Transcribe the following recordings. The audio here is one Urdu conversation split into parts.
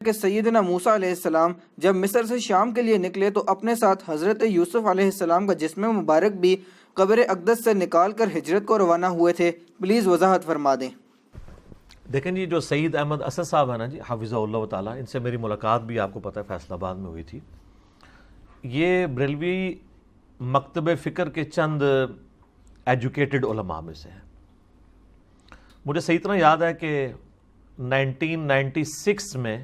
کہ سیدنا موسیٰ علیہ السلام جب مصر سے شام کے لیے نکلے تو اپنے ساتھ حضرت یوسف علیہ السلام کا جسم مبارک بھی قبر اقدس سے نکال کر ہجرت کو روانہ ہوئے تھے. پلیز وضاحت فرما دیں. دیکھیں جی، جو سید احمد اسد صاحب ہیں نا جی، حافظہ اللہ تعالیٰ، ان سے میری ملاقات بھی آپ کو پتہ ہے فیصل آباد میں ہوئی تھی. یہ بریلوی مکتب فکر کے چند ایجوکیٹڈ علماء میں سے ہیں. مجھے صحیح طرح یاد ہے کہ 1996 میں،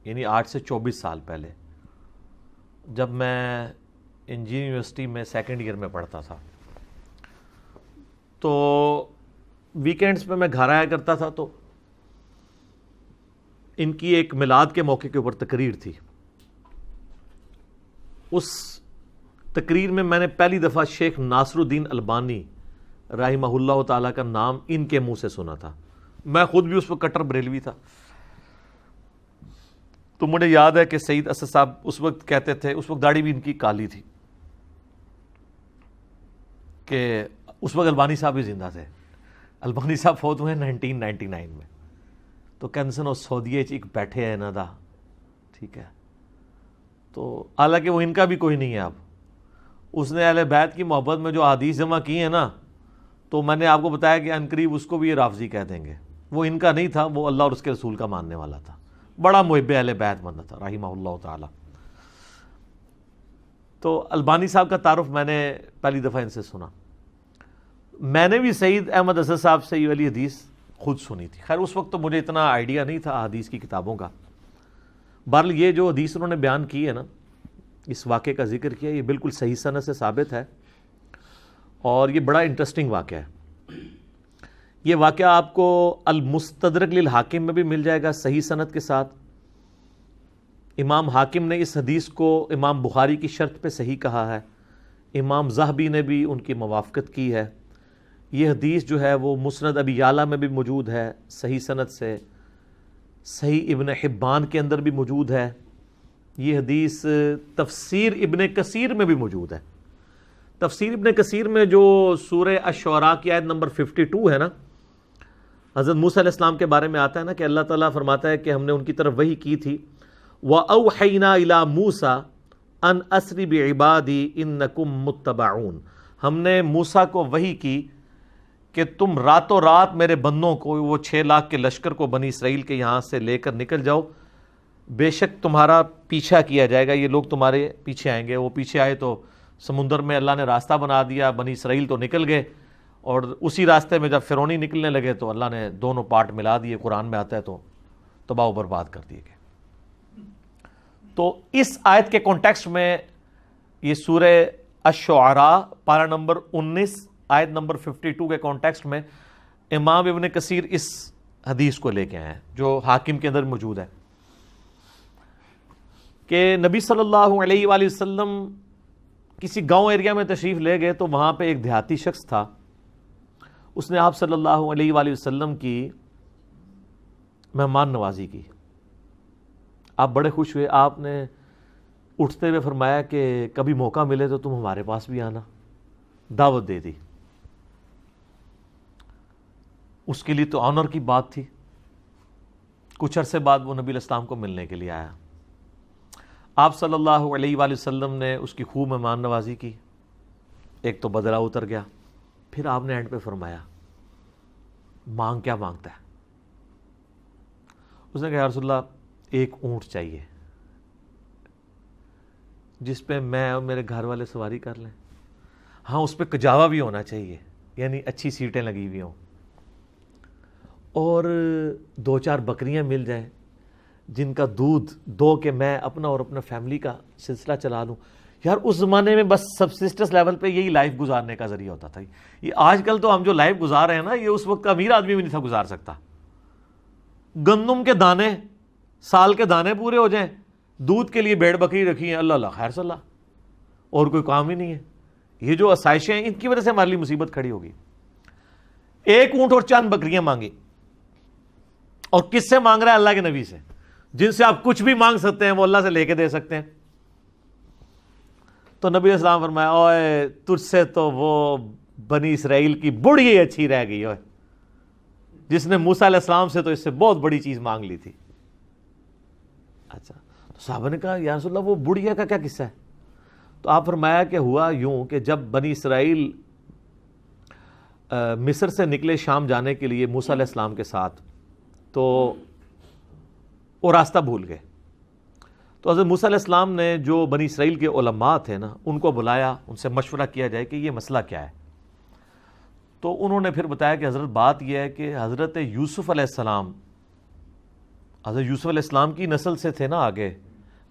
یعنی آج سے 24 سال پہلے، جب میں انجینئرنگ یونیورسٹی میں سیکنڈ ایئر میں پڑھتا تھا، تو ویکینڈز پہ میں گھر آیا کرتا تھا، تو ان کی ایک میلاد کے موقع کے اوپر تقریر تھی. اس تقریر میں میں نے پہلی دفعہ شیخ ناصر الدین البانی رحمہ اللہ تعالیٰ کا نام ان کے منہ سے سنا تھا. میں خود بھی اس وقت کٹر بریلوی تھا. تو مجھے یاد ہے کہ سید اسد صاحب اس وقت کہتے تھے، اس وقت داڑھی بھی ان کی کالی تھی، کہ اس وقت البانی صاحب بھی زندہ تھے. البانی صاحب فوت ہوئے 1999 میں. تو کینسن اور سعودیہ ایک بیٹھے ہیں نا دا، ٹھیک ہے. تو حالانکہ وہ ان کا بھی کوئی نہیں ہے. اب اس نے اہل بیت کی محبت میں جو احادیث جمع کی ہیں نا، تو میں نے آپ کو بتایا کہ عنقریب اس کو بھی یہ رافضی کہہ دیں گے. وہ ان کا نہیں تھا، وہ اللہ اور اس کے رسول کا ماننے والا تھا. بڑا محب اہل بیت بندہ تھا رحمہ اللہ تعالی. تو البانی صاحب کا تعارف میں نے پہلی دفعہ ان سے سنا. میں نے بھی سید احمد اسد صاحب سے یہ والی حدیث خود سنی تھی. خیر اس وقت تو مجھے اتنا آئیڈیا نہیں تھا حدیث کی کتابوں کا. بہرحال یہ جو حدیث انہوں نے بیان کی ہے نا، اس واقعے کا ذکر کیا، یہ بالکل صحیح سند سے ثابت ہے، اور یہ بڑا انٹرسٹنگ واقعہ ہے. یہ واقعہ آپ کو المستدرک للحاکم میں بھی مل جائے گا صحیح سند کے ساتھ. امام حاکم نے اس حدیث کو امام بخاری کی شرط پہ صحیح کہا ہے. امام ذہبی نے بھی ان کی موافقت کی ہے. یہ حدیث جو ہے وہ مسند ابی یعلا میں بھی موجود ہے صحیح سند سے. صحیح ابن حبان کے اندر بھی موجود ہے. یہ حدیث تفسیر ابن کثیر میں بھی موجود ہے. تفسیر ابن کثیر میں جو سورہ الشعراء کی آیت نمبر 52 ہے نا، حضرت موسیٰ علیہ السلام کے بارے میں آتا ہے نا کہ اللہ تعالیٰ فرماتا ہے کہ ہم نے ان کی طرف وحی کی تھی، وَأَوْحَيْنَا إِلَىٰ مُوسَىٰ أَنْ أَسْرِ بِعِبَادِي إِنَّكُمْ مُتَّبَعُونَ. ہم نے موسیٰ کو وحی کی کہ تم راتوں رات میرے بندوں کو، وہ 6 لاکھ کے لشکر کو بنی اسرائیل کے یہاں سے لے کر نکل جاؤ، بے شک تمہارا پیچھا کیا جائے گا، یہ لوگ تمہارے پیچھے آئیں گے. وہ پیچھے آئے تو سمندر میں اللہ نے راستہ بنا دیا، بنی اسرائیل تو نکل گئے، اور اسی راستے میں جب فرعونی نکلنے لگے تو اللہ نے دونوں پارٹ ملا دیے. قرآن میں آتا ہے تو تباہ و برباد کر دیے گئے. تو اس آیت کے کانٹیکسٹ میں یہ سورہ الشعراء پارہ نمبر 19 آیت نمبر 52 کے کانٹیکسٹ میں امام ابن کثیر اس حدیث کو لے کے آئے ہیں جو حاکم کے اندر موجود ہے، کہ نبی صلی اللہ علیہ وآلہ وسلم کسی گاؤں ایریا میں تشریف لے گئے تو وہاں پہ ایک دیہاتی شخص تھا. اس نے آپ صلی اللہ علیہ وآلہ وسلم کی مہمان نوازی کی. آپ بڑے خوش ہوئے. آپ نے اٹھتے ہوئے فرمایا کہ کبھی موقع ملے تو تم ہمارے پاس بھی آنا. دعوت دے دی. اس کے لیے تو آنر کی بات تھی. کچھ عرصے بعد وہ نبی علیہ السلام کو ملنے کے لیے آیا. آپ صلی اللہ علیہ وآلہ وسلم نے اس کی خوب مہمان نوازی کی. ایک تو بدلہ اتر گیا. پھر آپ نے اینڈ پہ فرمایا مانگ کیا مانگتا ہے؟ اس نے کہا یا رسول اللہ ایک اونٹ چاہیے جس پہ میں اور میرے گھر والے سواری کر لیں. ہاں اس پہ کجاوا بھی ہونا چاہیے، یعنی اچھی سیٹیں لگی ہوئی ہوں، اور 2-4 بکریاں مل جائیں جن کا دودھ دو کہ میں اپنا اور اپنا فیملی کا سلسلہ چلا لوں. یار اس زمانے میں بس سبسسٹنس لیول پہ یہی لائف گزارنے کا ذریعہ ہوتا تھا. یہ آج کل تو ہم جو لائف گزار رہے ہیں نا، یہ اس وقت کا امیر آدمی بھی نہیں تھا گزار سکتا. گندم کے دانے، سال کے دانے پورے ہو جائیں، دودھ کے لیے بھیڑ بکری رکھی ہیں، اللہ خیر صلی اللہ، اور کوئی کام ہی نہیں ہے. یہ جو آسائشیں ہیں ان کی وجہ سے ہمارے لیے مصیبت کھڑی ہوگی. ایک اونٹ اور چند بکریاں مانگی. اور کس سے مانگ رہا ہے؟ اللہ کے نبی سے، جن سے آپ کچھ بھی مانگ سکتے ہیں وہ اللہ سے لے کے دے سکتے ہیں. تو نبی علیہ السلام فرمایا اوے تجھ سے تو وہ بنی اسرائیل کی بڑھی اچھی رہ گئی، اوے جس نے موسیٰ علیہ السلام سے تو اس سے بہت بڑی چیز مانگ لی تھی. اچھا، تو صحابہ نے کہا یا رسول اللہ وہ بڑھیا کا کیا قصہ ہے؟ تو آپ فرمایا کہ ہوا یوں کہ جب بنی اسرائیل مصر سے نکلے شام جانے کے لیے موسیٰ علیہ السلام کے ساتھ، تو وہ راستہ بھول گئے. تو حضرت موسیٰ علیہ السلام نے جو بنی اسرائیل کے علماء تھے نا ان کو بلایا، ان سے مشورہ کیا جائے کہ یہ مسئلہ کیا ہے. تو انہوں نے پھر بتایا کہ حضرت بات یہ ہے کہ حضرت یوسف علیہ السلام، حضرت یوسف علیہ السلام کی نسل سے تھے نا، آگے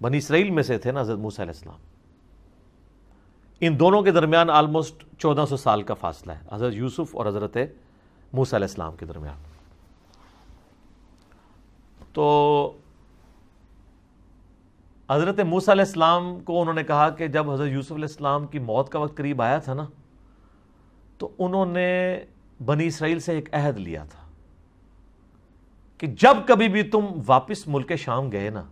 بنی اسرائیل میں سے تھے نا حضرت موسیٰ علیہ السلام. ان دونوں کے درمیان آلموسٹ 1400 سال کا فاصلہ ہے، حضرت یوسف اور حضرت موسیٰ علیہ السلام کے درمیان. تو حضرت موسیٰ علیہ السلام کو انہوں نے کہا کہ جب حضرت یوسف علیہ السلام کی موت کا وقت قریب آیا تھا نا، تو انہوں نے بنی اسرائیل سے ایک عہد لیا تھا کہ جب کبھی بھی تم واپس ملک شام گئے نا،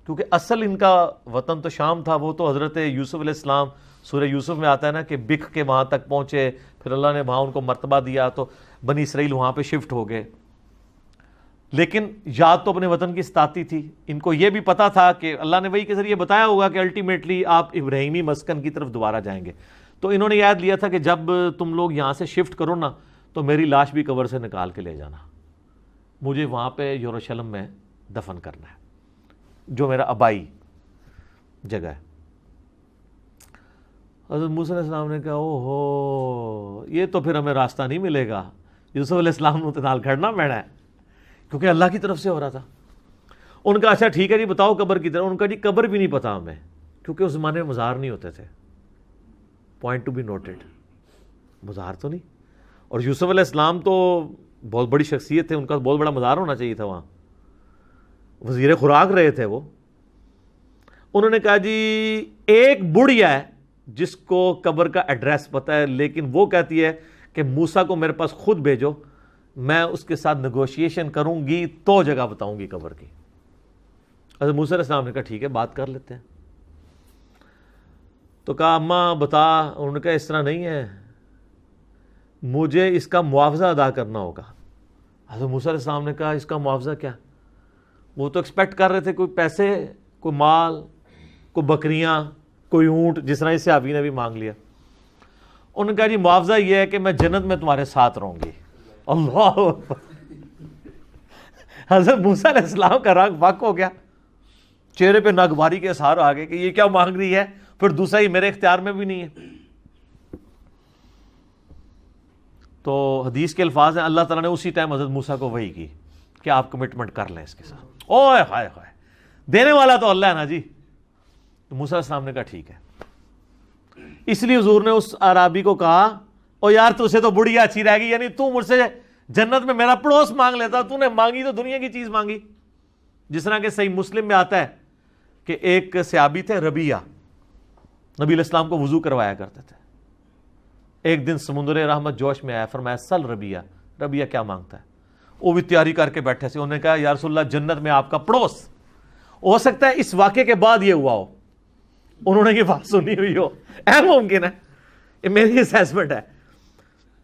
کیونکہ اصل ان کا وطن تو شام تھا، وہ تو حضرت یوسف علیہ السلام سورہ یوسف میں آتا ہے نا کہ بکھ کے وہاں تک پہنچے، پھر اللہ نے وہاں ان کو مرتبہ دیا تو بنی اسرائیل وہاں پہ شفٹ ہو گئے. لیکن یاد تو اپنے وطن کی ستاتی تھی. ان کو یہ بھی پتا تھا کہ اللہ نے وحی کے ذریعے بتایا ہوگا کہ الٹیمیٹلی آپ ابراہیمی مسکن کی طرف دوبارہ جائیں گے. تو انہوں نے یاد لیا تھا کہ جب تم لوگ یہاں سے شفٹ کرو نا تو میری لاش بھی قبر سے نکال کے لے جانا، مجھے وہاں پہ یروشلم میں دفن کرنا ہے جو میرا آبائی جگہ ہے. حضرت موسیٰ علیہ السلام نے کہا او ہو، یہ تو پھر ہمیں راستہ نہیں ملے گا، یوسف علیہ السلام نے تو نال کھڑنا پینا ہے، کیونکہ اللہ کی طرف سے ہو رہا تھا. ان کا اچھا ٹھیک ہے جی بتاؤ قبر کی طرف. ان کا جی قبر بھی نہیں پتا ہمیں، کیونکہ اس زمانے میں مزار نہیں ہوتے تھے. پوائنٹ ٹو بی نوٹڈ، مزار تو نہیں. اور یوسف علیہ السلام تو بہت بڑی شخصیت تھے، ان کا بہت بڑا مزار ہونا چاہیے تھا، وہاں وزیر خوراک رہے تھے وہ. انہوں نے کہا جی ایک بڑھیا ہے جس کو قبر کا ایڈریس پتا ہے، لیکن وہ کہتی ہے کہ موسیٰ کو میرے پاس خود بھیجو، میں اس کے ساتھ نیگوشیشن کروں گی تو جگہ بتاؤں گی قبر کی. حضرت موسیٰ علیہ السلام نے کہا ٹھیک ہے بات کر لیتے ہیں. تو کہا اماں بتا. انہوں نے کہا اس طرح نہیں ہے، مجھے اس کا معاوضہ ادا کرنا ہوگا. حضرت موسیٰ علیہ السلام نے کہا اس کا معاوضہ کیا؟ وہ تو ایکسپیکٹ کر رہے تھے کوئی پیسے، کوئی مال، کوئی بکریاں، کوئی اونٹ، جس طرح اس صحابی نے بھی مانگ لیا. انہوں نے کہا جی معاوضہ یہ ہے کہ میں جنت میں تمہارے ساتھ رہوں گی. اللہ حضرت موسیٰ علیہ السلام کا رنگ فاق ہو گیا، چہرے پہ ناگواری کے اثار آ گئے کہ یہ کیا مانگ رہی ہے، پھر دوسرا ہی میرے اختیار میں بھی نہیں ہے. تو حدیث کے الفاظ ہیں اللہ تعالیٰ نے اسی ٹائم حضرت موسیٰ کو وحی کی کہ آپ کمٹمنٹ کر لیں اس کے ساتھ. اوہ ہائے ہائے، دینے والا تو اللہ ہے نا جی. تو موسیٰ علیہ السلام نے کہا ٹھیک ہے. اس لیے حضور نے اس عرابی کو کہا او یار تجھے تو بڑھیا اچھی رہ گئی، یعنی تو مجھ سے جنت میں میرا پڑوس مانگ لیتا، تو نے مانگی تو دنیا کی چیز مانگی. جس طرح کہ صحیح مسلم میں آتا ہے کہ ایک صحابی تھے ربیہ، نبی علیہ السلام کو وضو کروایا کرتے تھے. ایک دن سمندر رحمت جوش میں آیا، فرمایا سل ربیہ. ربیہ کیا مانگتا ہے؟ وہ بھی تیاری کر کے بیٹھے سے. انہوں نے کہا یا رسول اللہ جنت میں آپ کا پڑوس. ہو سکتا ہے اس واقعے کے بعد یہ ہوا ہو، انہوں نے یہ بات سنی ہوئی ہو، اہم ممکن ہے، یہ میری اسیسمنٹ ہے.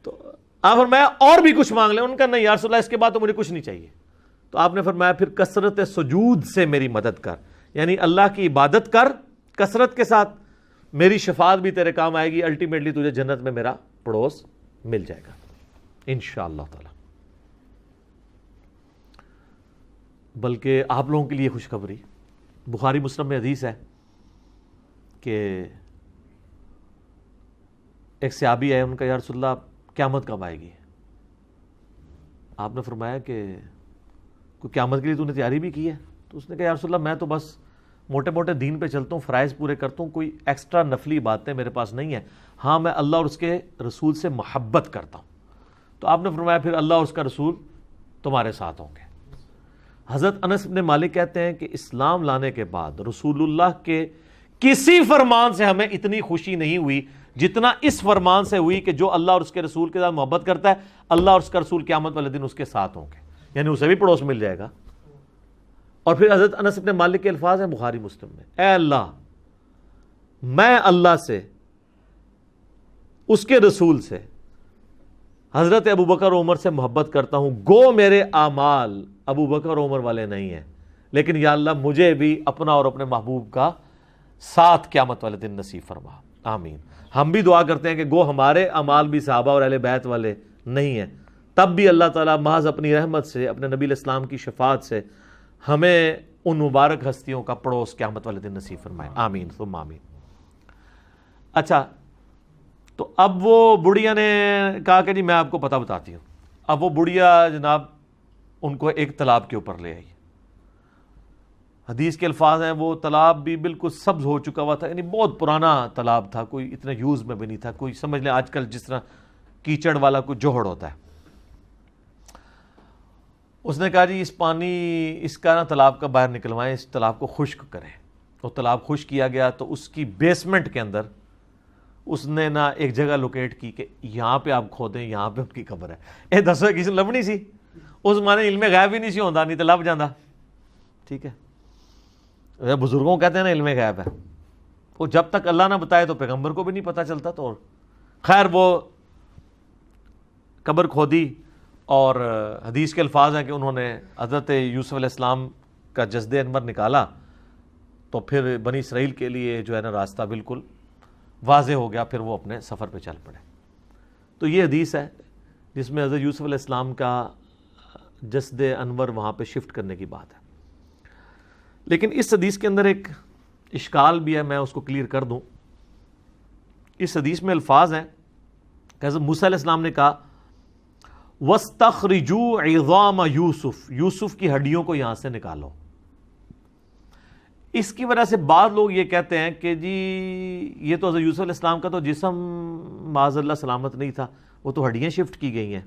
تو آپ فرمایا اور بھی کچھ مانگ لیں. ان کا نہیں یا رسول اللہ اس کے بعد تو مجھے کچھ نہیں چاہیے. تو آپ نے فرمایا پھر کثرت سجود سے میری مدد کر، یعنی اللہ کی عبادت کر کثرت کے ساتھ، میری شفاعت بھی تیرے کام آئے گی، الٹیمیٹلی تجھے جنت میں میرا پڑوس مل جائے گا انشاءاللہ تعالی. بلکہ آپ لوگوں کے لیے خوشخبری، بخاری مسلم میں حدیث ہے کہ ایک صحابی ہے، ان کا یا رسول اللہ قیامت کب آئے گی؟ آپ نے فرمایا کہ کوئی قیامت کے لیے تو نے تیاری بھی کی ہے؟ تو اس نے کہا یا رسول اللہ میں تو بس موٹے موٹے دین پہ چلتا ہوں، فرائض پورے کرتا ہوں، کوئی ایکسٹرا نفلی باتیں میرے پاس نہیں ہیں. ہاں میں اللہ اور اس کے رسول سے محبت کرتا ہوں. تو آپ نے فرمایا پھر اللہ اور اس کا رسول تمہارے ساتھ ہوں گے. حضرت انس بن مالک کہتے ہیں کہ اسلام لانے کے بعد رسول اللہ کے کسی فرمان سے ہمیں اتنی خوشی نہیں ہوئی جتنا اس فرمان سے ہوئی کہ جو اللہ اور اس کے رسول کے ساتھ محبت کرتا ہے اللہ اور اس کا رسول قیامت والے دن اس کے ساتھ ہوں گے، یعنی اسے بھی پڑوس مل جائے گا. اور پھر حضرت انس بن مالک کے الفاظ ہیں بخاری مسلم میں، اے اللہ میں اللہ سے، اس کے رسول سے، حضرت ابو بکر عمر سے محبت کرتا ہوں، گو میرے اعمال ابو بکر عمر والے نہیں ہیں، لیکن یا اللہ مجھے بھی اپنا اور اپنے محبوب کا ساتھ قیامت والے دن نصیب فرما، آمین۔ ہم بھی دعا کرتے ہیں کہ گو ہمارے اعمال بھی صحابہ اور اہل بیت والے نہیں ہیں، تب بھی اللہ تعالیٰ محض اپنی رحمت سے، اپنے نبی علیہ السلام کی شفاعت سے ہمیں ان مبارک ہستیوں کا پڑوس قیامت والے دن نصیب فرمائے، آمین ثم آمین۔ اچھا، تو اب وہ بڑھیا نے کہا کہ جی میں آپ کو پتہ بتاتی ہوں۔ اب وہ بڑھیا جناب ان کو ایک تالاب کے اوپر لے آئی۔ حدیث کے الفاظ ہیں وہ تالاب بھی بالکل سبز ہو چکا ہوا تھا، یعنی بہت پرانا تالاب تھا، کوئی اتنا یوز میں بھی نہیں تھا، کوئی سمجھ لیں آج کل جس طرح کیچڑ والا کوئی جوہڑ ہوتا ہے۔ اس نے کہا جی اس کا نا تالاب کا باہر نکلوائیں، اس تالاب کو خشک کریں۔ وہ تالاب خشک کیا گیا تو اس کی بیسمنٹ کے اندر اس نے نا ایک جگہ لوکیٹ کی کہ یہاں پہ آپ کھودیں، یہاں پہ ان کی قبر ہے۔ اے دسو کسی نے لبنی سی، اس مانے علم غیب ہی نہیں سی ہوندا، نہیں تو لب جاندہ، ٹھیک ہے۔ بزرگوں کہتے ہیں نا علم غیب ہے، وہ جب تک اللہ نہ بتائے تو پیغمبر کو بھی نہیں پتہ چلتا۔ تو خیر وہ قبر کھودی، اور حدیث کے الفاظ ہیں کہ انہوں نے حضرت یوسف علیہ السلام کا جسد انور نکالا تو پھر بنی اسرائیل کے لیے جو ہے نا راستہ بالکل واضح ہو گیا، پھر وہ اپنے سفر پہ چل پڑے۔ تو یہ حدیث ہے جس میں حضرت یوسف علیہ السلام کا جسد انور وہاں پہ شفٹ کرنے کی بات ہے۔ لیکن اس حدیث کے اندر ایک اشکال بھی ہے، میں اس کو کلیئر کر دوں۔ اس حدیث میں الفاظ ہیں کہ حضرت موسیٰ علیہ السلام نے کہا وَاسْتَخْرِجُوا عِظَامَ یوسف، یوسف کی ہڈیوں کو یہاں سے نکالو۔ اس کی وجہ سے بعض لوگ یہ کہتے ہیں کہ جی یہ تو حضرت یوسف علیہ السلام کا تو جسم معاذ اللہ سلامت نہیں تھا، وہ تو ہڈیاں شفٹ کی گئی ہیں۔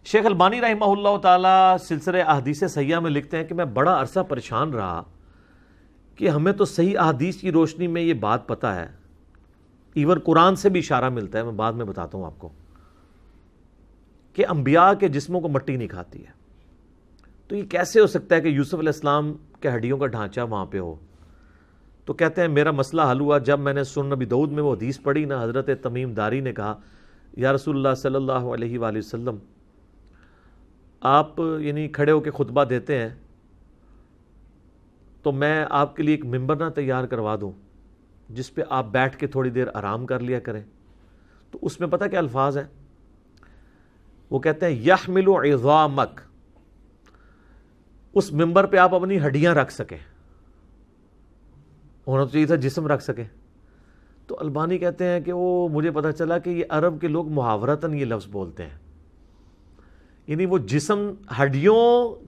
شیخ البانی رحمہ اللہ تعالیٰ سلسلہ احادیث صحیحہ میں لکھتے ہیں کہ میں بڑا عرصہ پریشان رہا کہ ہمیں تو صحیح احادیث کی روشنی میں یہ بات پتہ ہے، ایون قرآن سے بھی اشارہ ملتا ہے، میں بعد میں بتاتا ہوں آپ کو، کہ انبیاء کے جسموں کو مٹی نہیں کھاتی ہے۔ تو یہ کیسے ہو سکتا ہے کہ یوسف علیہ السلام کے ہڈیوں کا ڈھانچہ وہاں پہ ہو؟ تو کہتے ہیں میرا مسئلہ حل ہوا جب میں نے سنن نبی داؤد میں وہ حدیث پڑھی نا، حضرت تمیم داری نے کہا یا رسول اللہ صلی اللہ علیہ وآلہ وسلم، آپ یعنی کھڑے ہو کے خطبہ دیتے ہیں تو میں آپ کے لیے ایک ممبر نہ تیار کروا دوں جس پہ آپ بیٹھ کے تھوڑی دیر آرام کر لیا کریں۔ تو اس میں پتہ کیا الفاظ ہیں؟ وہ کہتے ہیں یحمل عظامک، اس ممبر پہ آپ اپنی ہڈیاں رکھ سکیں، ہونا تو چاہیے تھا جسم رکھ سکیں۔ تو البانی کہتے ہیں کہ وہ مجھے پتہ چلا کہ یہ عرب کے لوگ محاورتاً یہ لفظ بولتے ہیں، یعنی وہ جسم ہڈیوں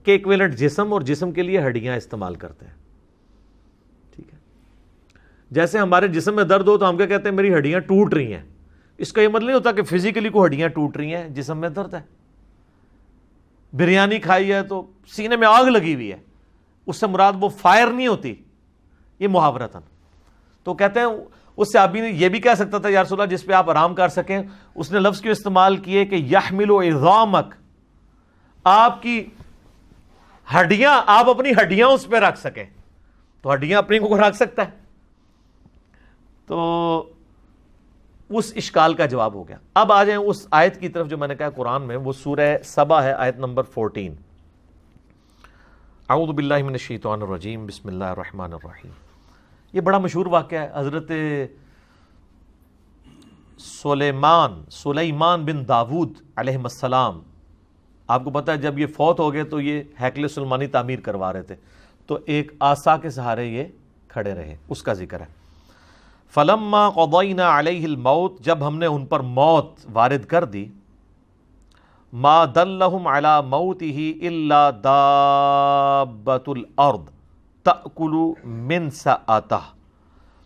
کے ایکویلنٹ جسم اور جسم کے لیے ہڈیاں استعمال کرتے ہیں، ٹھیک ہے۔ جیسے ہمارے جسم میں درد ہو تو ہم کیا کہتے ہیں میری ہڈیاں ٹوٹ رہی ہیں، اس کا یہ مطلب نہیں ہوتا کہ فزیکلی کو ہڈیاں ٹوٹ رہی ہیں، جسم میں درد ہے۔ بریانی کھائی ہے تو سینے میں آگ لگی ہوئی ہے، اس سے مراد وہ فائر نہیں ہوتی، یہ محاورتاً۔ تو کہتے ہیں اس صحابی نے یہ بھی کہہ سکتا تھا یا رسول اللہ جس پہ آپ آرام کر سکیں، اس نے لفظ کیوں استعمال کیے کہ یحمل عظامک، آپ کی ہڈیاں، آپ اپنی ہڈیاں اس پہ رکھ سکیں، تو ہڈیاں اپنی کو رکھ سکتا ہے۔ تو اس اشکال کا جواب ہو گیا۔ اب آ جائیں اس آیت کی طرف جو میں نے کہا قرآن میں، وہ سورہ سبا ہے، آیت نمبر 14۔ اعوذ باللہ من الشیطان الرجیم، بسم اللہ الرحمن الرحیم۔ یہ بڑا مشہور واقعہ ہے، حضرت سلیمان بن داود علیہ السلام، آپ کو پتہ ہے جب یہ فوت ہو گئے تو یہ ہیکل سلیمانی تعمیر کروا رہے تھے، تو ایک عصا کے سہارے یہ کھڑے رہے، اس کا ذکر ہے۔ فلما قضینا علیہ الموت، جب ہم نے ان پر موت وارد کر دی، ما دلہم علی موتہ الا دابۃ الارض تأکل من سأتہ،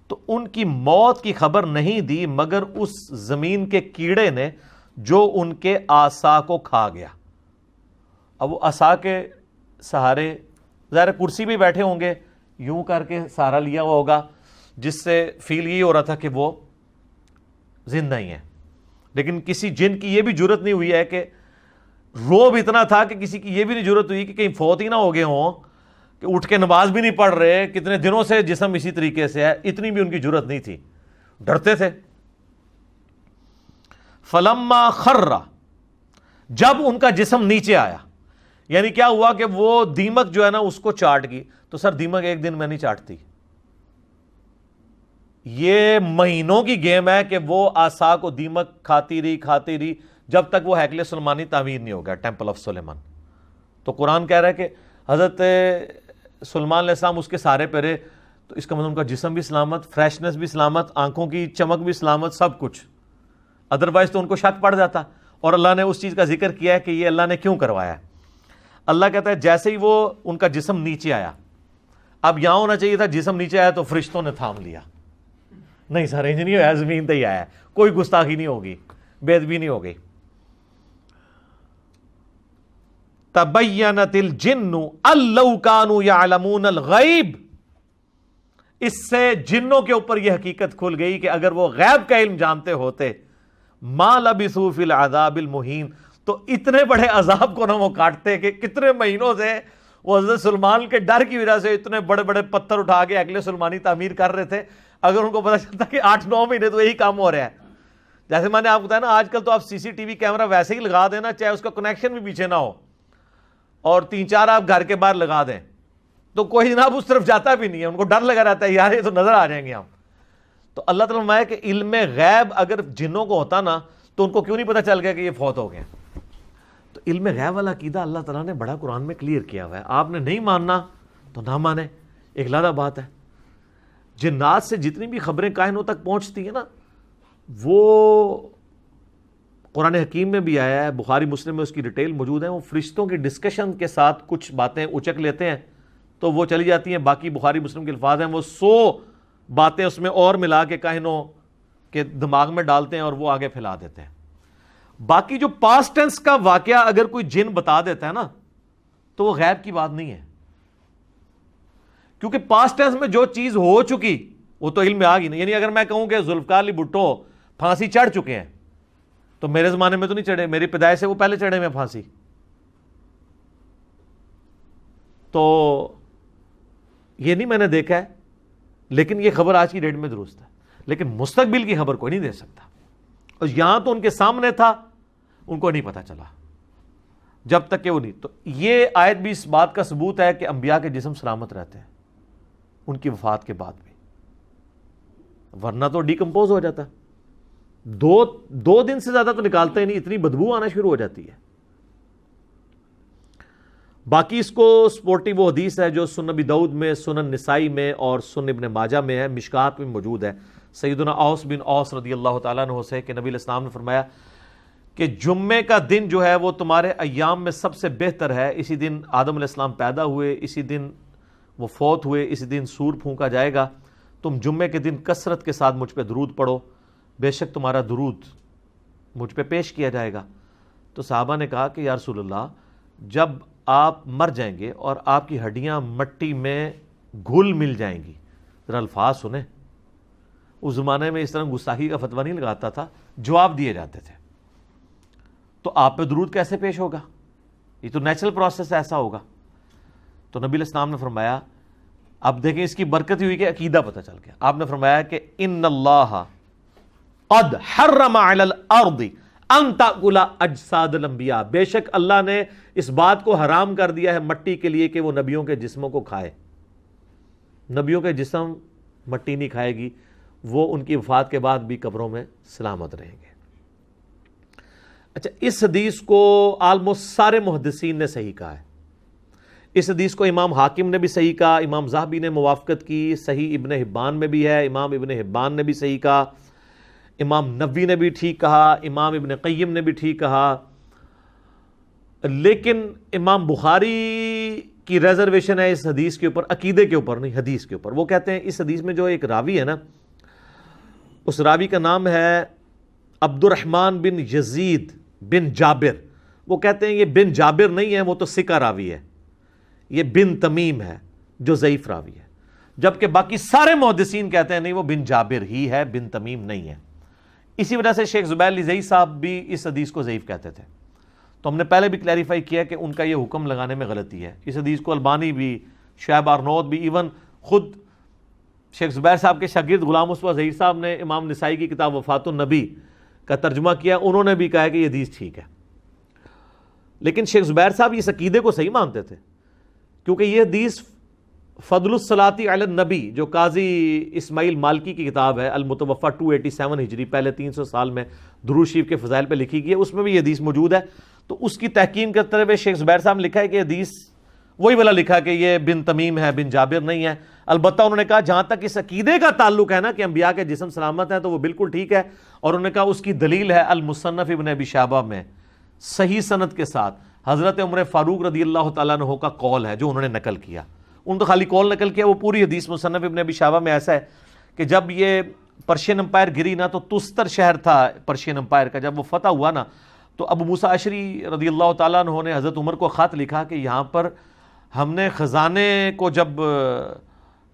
تو ان کی موت کی خبر نہیں دی مگر اس زمین کے کیڑے نے جو ان کے عصا کو کھا گیا۔ اب وہ عصا کے سہارے ظاہر کرسی بھی بیٹھے ہوں گے، یوں کر کے سہارا لیا ہوا ہوگا، جس سے فیل یہ ہو رہا تھا کہ وہ زندہ ہی ہیں۔ لیکن کسی جن کی یہ بھی جرت نہیں ہوئی ہے کہ روب اتنا تھا کہ کسی کی یہ بھی نہیں جرت ہوئی کہ کہیں فوت ہی نہ ہو گئے ہوں، کہ اٹھ کے نماز بھی نہیں پڑھ رہے، کتنے دنوں سے جسم اسی طریقے سے ہے، اتنی بھی ان کی جرت نہیں تھی، ڈرتے تھے۔ فلما خر، جب ان کا جسم نیچے آیا، یعنی کیا ہوا کہ وہ دیمک جو ہے نا اس کو چاٹ گئی. تو سر دیمک ایک دن میں نہیں چاٹتی, یہ مہینوں کی گیم ہے کہ وہ آسا کو دیمک کھاتی رہی جب تک وہ ہیکل سلیمانی تعمیر نہیں ہو گیا, ٹیمپل آف سلیمان. تو قرآن کہہ رہا ہے کہ حضرت سلیمان علیہ السلام اس کے سارے پہ رہے, تو اس کا مطلب ان کا جسم بھی سلامت, فریشنس بھی سلامت, آنکھوں کی چمک بھی سلامت, سب کچھ. ادروائز تو ان کو شک پڑ جاتا. اور اللہ نے اس چیز کا ذکر کیا ہے کہ یہ اللہ نے کیوں کروایا ہے. اللہ کہتا ہے جیسے ہی وہ ان کا جسم نیچے آیا, اب یہاں ہونا چاہیے تھا جسم نیچے آیا تو فرشتوں نے تھام لیا. نہیں سر انج نہیں ہوا, زمین پہ ہی آیا, کوئی گستاخی نہیں ہوگی, بے ادبی نہیں ہوگی. تبینت الجن ان لو کانوا یعلمون الغیب, اس سے جنوں کے اوپر یہ حقیقت کھل گئی کہ اگر وہ غیب کا علم جانتے ہوتے ما لبثوا فی العذاب المہین, تو اتنے بڑے عذاب کو نہ وہ کاٹتے کہ کتنے مہینوں سے وہ حضرت سلمان کے ڈر کی وجہ سے اتنے بڑے بڑے پتھر اٹھا کے ہیکل سلیمانی تعمیر کر رہے تھے. اگر ان کو پتہ چلتا کہ 8-9 مہینے تو یہی کام ہو رہا ہے. جیسے میں نے آپ کو بتایا نا, آج کل تو آپ سی سی ٹی وی کیمرہ ویسے ہی لگا دینا, چاہے اس کا کنیکشن بھی پیچھے نہ ہو, اور 3-4 آپ گھر کے باہر لگا دیں تو کوئی جناب اس طرف جاتا بھی نہیں ہے. ان کو ڈر لگا رہتا ہے یار یہ تو نظر آ جائیں گے ہم. تو اللہ تعالیٰ فرمایا کہ علم غیب اگر جنوں کو ہوتا نا تو ان کو کیوں نہیں پتہ چل گیا کہ یہ فوت ہو گئے. تو علم غیب والا عقیدہ اللہ تعالیٰ نے بڑا قرآن میں کلیئر کیا ہوا ہے. آپ نے نہیں ماننا تو نہ مانے, ایک علیحدہ بات ہے. جنات سے جتنی بھی خبریں کائنوں تک پہنچتی ہیں نا, وہ قرآن حکیم میں بھی آیا ہے, بخاری مسلم میں اس کی ڈیٹیل موجود ہے. وہ فرشتوں کی ڈسکشن کے ساتھ کچھ باتیں اچک لیتے ہیں تو وہ چلی جاتی ہیں, باقی بخاری مسلم کے الفاظ ہیں, وہ 100 باتیں اس میں اور ملا کے کائنوں کے دماغ میں ڈالتے ہیں اور وہ آگے پھیلا دیتے ہیں. باقی جو پاسٹ ٹینس کا واقعہ اگر کوئی جن بتا دیتا ہے نا تو وہ غیب کی بات نہیں ہے, کیونکہ پاسٹ ٹینس میں جو چیز ہو چکی وہ تو علم میں آ گئی نہیں. یعنی اگر میں کہوں کہ ذوالفقار علی بھٹو پھانسی چڑھ چکے ہیں تو میرے زمانے میں تو نہیں چڑھے, میری پیدائش سے وہ پہلے چڑھے میں پھانسی. تو یہ نہیں میں نے دیکھا ہے, لیکن یہ خبر آج کی ڈیٹ میں درست ہے. لیکن مستقبل کی خبر کوئی نہیں دے سکتا, اور یہاں تو ان کے سامنے تھا, ان کو نہیں پتا چلا جب تک کہ وہ نہیں. تو یہ آیت بھی اس بات کا ثبوت ہے کہ انبیاء کے جسم سلامت رہتے ہیں ان کی وفات کے بعد بھی, ورنہ تو ڈیکمپوز ہو جاتا. 2 دن سے زیادہ تو نکالتے ہی نہیں, اتنی بدبو آنا شروع ہو جاتی ہے. باقی اس کو سپورٹی وہ حدیث ہے جو سنن ابی داؤد میں, سنن نسائی میں اور سنن ابن ماجہ میں ہے, مشکات میں موجود ہے, سیدنا اوس بن اوس رضی اللہ تعالیٰ عنہ سے کہ نبی علیہ السلام نے فرمایا کہ جمعے کا دن جو ہے وہ تمہارے ایام میں سب سے بہتر ہے. اسی دن آدم علیہ السلام پیدا ہوئے, اسی دن وہ فوت ہوئے, اسی دن سور پھونکا جائے گا. تم جمعے کے دن کثرت کے ساتھ مجھ پہ درود پڑھو, بے شک تمہارا درود مجھ پہ پیش کیا جائے گا. تو صحابہ نے کہا کہ یا رسول اللہ, جب آپ مر جائیں گے اور آپ کی ہڈیاں مٹی میں گھل مل جائیں گی, ذرا الفاظ سنیں. اس زمانے میں اس طرح گستاخی کا فتویٰ نہیں لگاتا تھا, جواب دیے جاتے تھے. تو آپ پہ درود کیسے پیش ہوگا, یہ تو نیچرل پروسیس ایسا ہوگا. تو نبی علیہ السلام نے فرمایا, اب دیکھیں اس کی برکت ہوئی کہ عقیدہ پتہ چل گیا. آپ نے فرمایا کہ ان اللہ قد حرم علی الارض ان تاکل اجساد الانبیاء, بے شک اللہ نے اس بات کو حرام کر دیا ہے مٹی کے لیے کہ وہ نبیوں کے جسموں کو کھائے. نبیوں کے جسم مٹی نہیں کھائے گی, وہ ان کی وفات کے بعد بھی قبروں میں سلامت رہیں گے. اچھا, اس حدیث کو آلموسٹ سارے محدثین نے صحیح کہا ہے. اس حدیث کو امام حاکم نے بھی صحیح کہا, امام ذہبی نے موافقت کی, صحیح ابن حبان میں بھی ہے, امام ابن حبان نے بھی صحیح کہا, امام نووی نے بھی ٹھیک کہا, امام ابن قیم نے بھی ٹھیک کہا. لیکن امام بخاری کی ریزرویشن ہے اس حدیث کے اوپر, عقیدے کے اوپر نہیں, حدیث کے اوپر. وہ کہتے ہیں اس حدیث میں جو ایک راوی ہے نا, اس راوی کا نام ہے عبد الرحمن بن یزید بن جابر. وہ کہتے ہیں یہ بن جابر نہیں ہے, وہ تو ثقہ راوی ہے, یہ بن تمیم ہے جو ضعیف راوی ہے. جبکہ باقی سارے محدثین کہتے ہیں نہیں وہ بن جابر ہی ہے, بن تمیم نہیں ہے. اسی وجہ سے شیخ زبیر لزئی صاحب بھی اس حدیث کو ضعیف کہتے تھے. تو ہم نے پہلے بھی کلیریفائی کیا کہ ان کا یہ حکم لگانے میں غلطی ہے. اس حدیث کو البانی بھی, شعیب آرنوت بھی, ایون خود شیخ زبیر صاحب کے شاگرد غلام مصطفیٰ ظہیر صاحب نے امام نسائی کی کتاب وفات النبی کا ترجمہ کیا, انہوں نے بھی کہا کہ یہ حدیث ٹھیک ہے. لیکن شیخ زبیر صاحب اس عقیدے کو صحیح مانتے تھے، کیونکہ یہ حدیث فضل الصلاۃ علی النبی جو قاضی اسماعیل مالکی کی کتاب ہے المتوفا 287 ہجری، پہلے 300 سال میں درود شریف کے فضائل پہ لکھی گئی ہے، اس میں بھی یہ حدیث موجود ہے. تو اس کی تحقیق کرتے ہوئے شیخ زبیر صاحب نے لکھا ہے کہ حدیث وہی والا لکھا کہ یہ بن تمیم ہے، بن جابر نہیں ہے. البتہ انہوں نے کہا جہاں تک اس عقیدے کا تعلق ہے نا کہ انبیاء کے جسم سلامت ہیں تو وہ بالکل ٹھیک ہے، اور انہوں نے کہا اس کی دلیل ہے المصنف ابن ابی شیبہ میں صحیح سند کے ساتھ حضرت عمر فاروق رضی اللہ تعالیٰ عنہ کا قول ہے جو انہوں نے نقل کیا. ان تو خالی قول نقل کیا، وہ پوری حدیث مصنف ابن ابی شیبہ میں ایسا ہے کہ جب یہ پرشین امپائر گری نا تو تستر شہر تھا پرشین امپائر کا، جب وہ فتح ہوا نا تو ابو موسیٰ اشعری رضی اللہ تعالیٰ عنہ نے حضرت عمر کو خط لکھا کہ یہاں پر ہم نے خزانے کو جب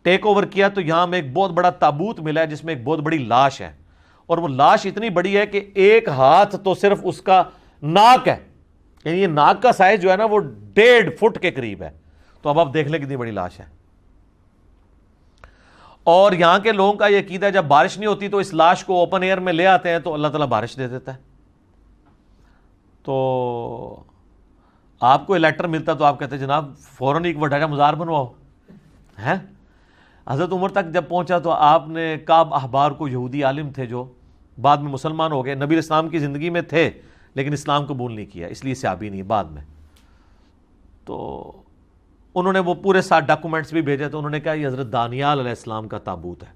ٹیک اوور کیا تو یہاں میں ایک بہت بڑا تابوت ملا ہے جس میں ایک بہت بڑی لاش ہے، اور وہ لاش اتنی بڑی ہے کہ ایک ہاتھ تو صرف اس کا ناک ہے، یعنی یہ ناک کا سائز جو ہے نا وہ 1.5 فٹ کے قریب ہے. تو اب آپ دیکھ لیں کتنی بڑی لاش ہے. اور یہاں کے لوگوں کا یہ عقیدہ ہے جب بارش نہیں ہوتی تو اس لاش کو اوپن ایئر میں لے آتے ہیں تو اللہ تعالیٰ بارش دے دیتا ہے. تو آپ کو لیٹر ملتا تو آپ کہتے ہیں جناب فوراً ایک وڈا مزار بنواؤ ہے. حضرت عمر تک جب پہنچا تو آپ نے کعب احبار کو، یہودی عالم تھے جو بعد میں مسلمان ہو گئے، نبی اسلام کی زندگی میں تھے لیکن اسلام قبول نہیں کیا، اس لیے صحابی نہیں بعد میں، تو انہوں نے وہ پورے 7 ڈاکومنٹس بھی بھیجے. تو انہوں نے کہا یہ حضرت دانیال علیہ السلام کا تابوت ہے.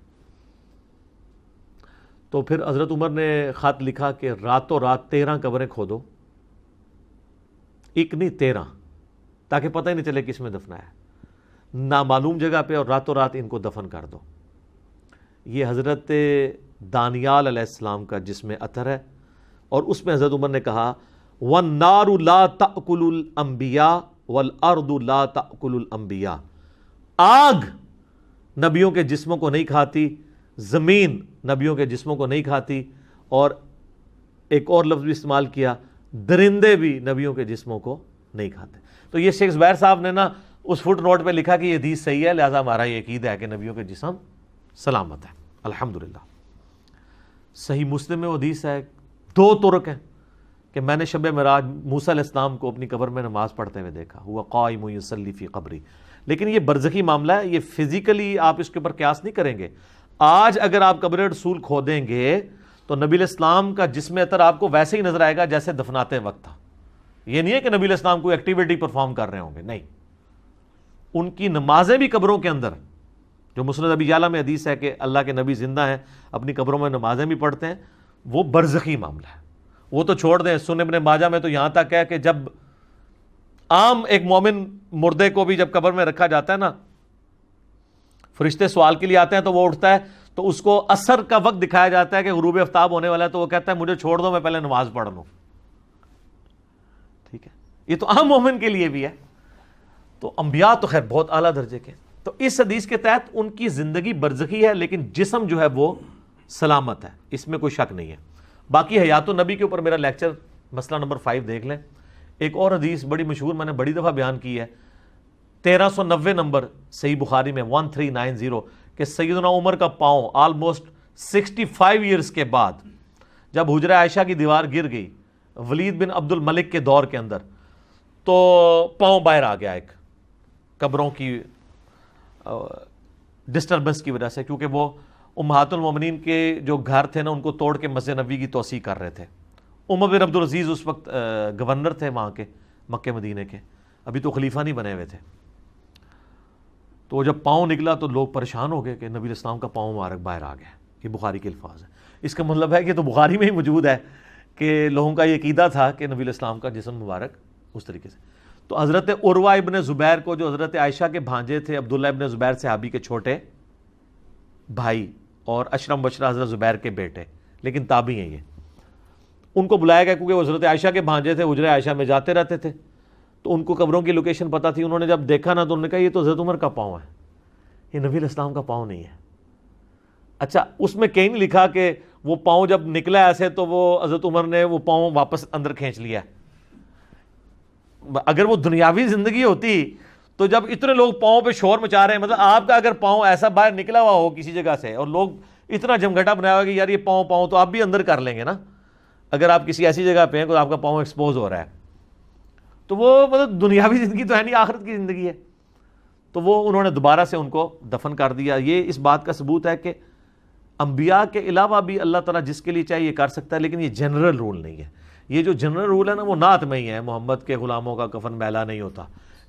تو پھر حضرت عمر نے خط لکھا کہ راتوں رات 13 قبریں کھودو، ایک نہیں 13، تاکہ پتہ ہی نہیں چلے کس میں دفنایا ہے، نامعلوم جگہ پہ، اور راتوں رات ان کو دفن کر دو. یہ حضرت دانیال علیہ السلام کا جسم اطہر ہے. اور اس میں حضرت عمر نے کہا وَالنَّارُ لَا تَأْكُلُ الْأَنْبِيَاءَ وَالْأَرْضُ لَا تَأْكُلُ الْأَنْبِيَاءَ. آگ نبیوں کے جسموں کو نہیں کھاتی، زمین نبیوں کے جسموں کو نہیں کھاتی، اور ایک اور لفظ بھی استعمال کیا درندے بھی نبیوں کے جسموں کو نہیں کھاتے. تو یہ شیخ زبیر صاحب نے نا اس فٹ نوٹ پہ لکھا کہ یہ حدیث صحیح ہے، لہذا ہمارا یہ عقیدہ ہے کہ نبیوں کے جسم سلامت ہے الحمدللہ. صحیح مسلم میں وہ حدیث ہے، 2 طرق ہیں کہ میں نے شب معراج موسیٰ علیہ السلام کو اپنی قبر میں نماز پڑھتے ہوئے دیکھا، ہوا قائم یصلی فی قبری. لیکن یہ برزخی معاملہ ہے، یہ فزیکلی آپ اس کے اوپر قیاس نہیں کریں گے. آج اگر آپ قبر رسول کھودیں گے تو نبی علیہ السلام کا جسم اطہر آپ کو ویسے ہی نظر آئے گا جیسے دفناتے وقت تھا. یہ نہیں ہے کہ نبی علیہ السلام کوئی ایکٹیویٹی پرفارم کر رہے ہوں گے، نہیں. ان کی نمازیں بھی قبروں کے اندر، جو مسند ابی یعلا میں حدیث ہے کہ اللہ کے نبی زندہ ہیں اپنی قبروں میں نمازیں بھی پڑھتے ہیں، وہ برزخی معاملہ ہے. وہ تو چھوڑ دیں، سنن ابن ماجہ میں تو یہاں تک ہے کہ جب عام ایک مومن مردے کو بھی جب قبر میں رکھا جاتا ہے نا، فرشتے سوال کے لیے آتے ہیں تو وہ اٹھتا ہے تو اس کو عصر کا وقت دکھایا جاتا ہے کہ غروب آفتاب ہونے والا ہے، تو وہ کہتا ہے مجھے چھوڑ دو میں پہلے نماز پڑھ لوں. ٹھیک ہے، یہ تو عام مومن کے لیے بھی ہے. تو انبیاء تو خیر بہت اعلیٰ درجے کے. تو اس حدیث کے تحت ان کی زندگی برزخی ہے لیکن جسم جو ہے وہ سلامت ہے، اس میں کوئی شک نہیں ہے. باقی حیات النبی کے اوپر میرا لیکچر مسئلہ نمبر 5 دیکھ لیں. ایک اور حدیث بڑی مشہور میں نے بڑی دفعہ بیان کی ہے، 1390 نمبر صحیح بخاری میں 1390، کہ سیدنا عمر کا پاؤں آلموسٹ 65 ایئرز کے بعد جب حجرہ عائشہ کی دیوار گر گئی ولید بن عبد الملک کے دور کے اندر، تو پاؤں باہر آ گیا ایک قبروں کی ڈسٹربنس کی وجہ سے، کیونکہ وہ امہات المومنین کے جو گھر تھے نا ان کو توڑ کے مسجد نبوی کی توسیع کر رہے تھے. عمر بن عبدالعزیز اس وقت گورنر تھے وہاں کے مکہ مدینے کے، ابھی تو خلیفہ نہیں بنے ہوئے تھے. تو جب پاؤں نکلا تو لوگ پریشان ہو گئے کہ نبی اسلام کا پاؤں مبارک باہر آ گیا. یہ بخاری کے الفاظ ہیں. اس کا مطلب ہے کہ تو بخاری میں ہی موجود ہے کہ لوگوں کا یہ عقیدہ تھا کہ نبی اسلام کا جسم مبارک اس طریقے سے. تو حضرت عروہ ابن زبیر کو، جو حضرت عائشہ کے بھانجے تھے، عبداللہ ابن زبیر صحابی کے چھوٹے بھائی اور اشرم بشرہ حضرت زبیر کے بیٹے، لیکن تابعی ہیں یہ، ان کو بلایا گیا کیونکہ وہ حضرت عائشہ کے بھانجے تھے، حجرہ عائشہ میں جاتے رہتے تھے. تو ان کو قبروں کی لوکیشن پتہ تھی. انہوں نے جب دیکھا نا تو انہوں نے کہا یہ تو حضرت عمر کا پاؤں ہے، یہ نبی علیہ السلام کا پاؤں نہیں ہے. اچھا، اس میں کہیں نہیں لکھا کہ وہ پاؤں جب نکلا ایسے تو وہ حضرت عمر نے وہ پاؤں واپس اندر کھینچ لیا. اگر وہ دنیاوی زندگی ہوتی تو جب اتنے لوگ پاؤں پہ شور مچا رہے ہیں، مطلب آپ کا اگر پاؤں ایسا باہر نکلا ہوا ہو کسی جگہ سے اور لوگ اتنا جمگھٹا بنایا ہوا کہ یار یہ پاؤں، تو آپ بھی اندر کر لیں گے نا. اگر آپ کسی ایسی جگہ پہ ہیں کہ آپ کا پاؤں ایکسپوز ہو رہا ہے تو وہ مطلب دنیاوی زندگی تو ہے نہیں، آخرت کی زندگی ہے. تو وہ انہوں نے دوبارہ سے ان کو دفن کر دیا. یہ اس بات کا ثبوت ہے کہ انبیاء کے علاوہ بھی اللہ تعالیٰ جس کے لیے چاہیے کر سکتا ہے، لیکن یہ جنرل رول نہیں ہے. یہ جو جنرل رول ہے نا وہ نعت میں ہی ہے، محمد کے غلاموں کا کفن میلا نہیں ہوتا.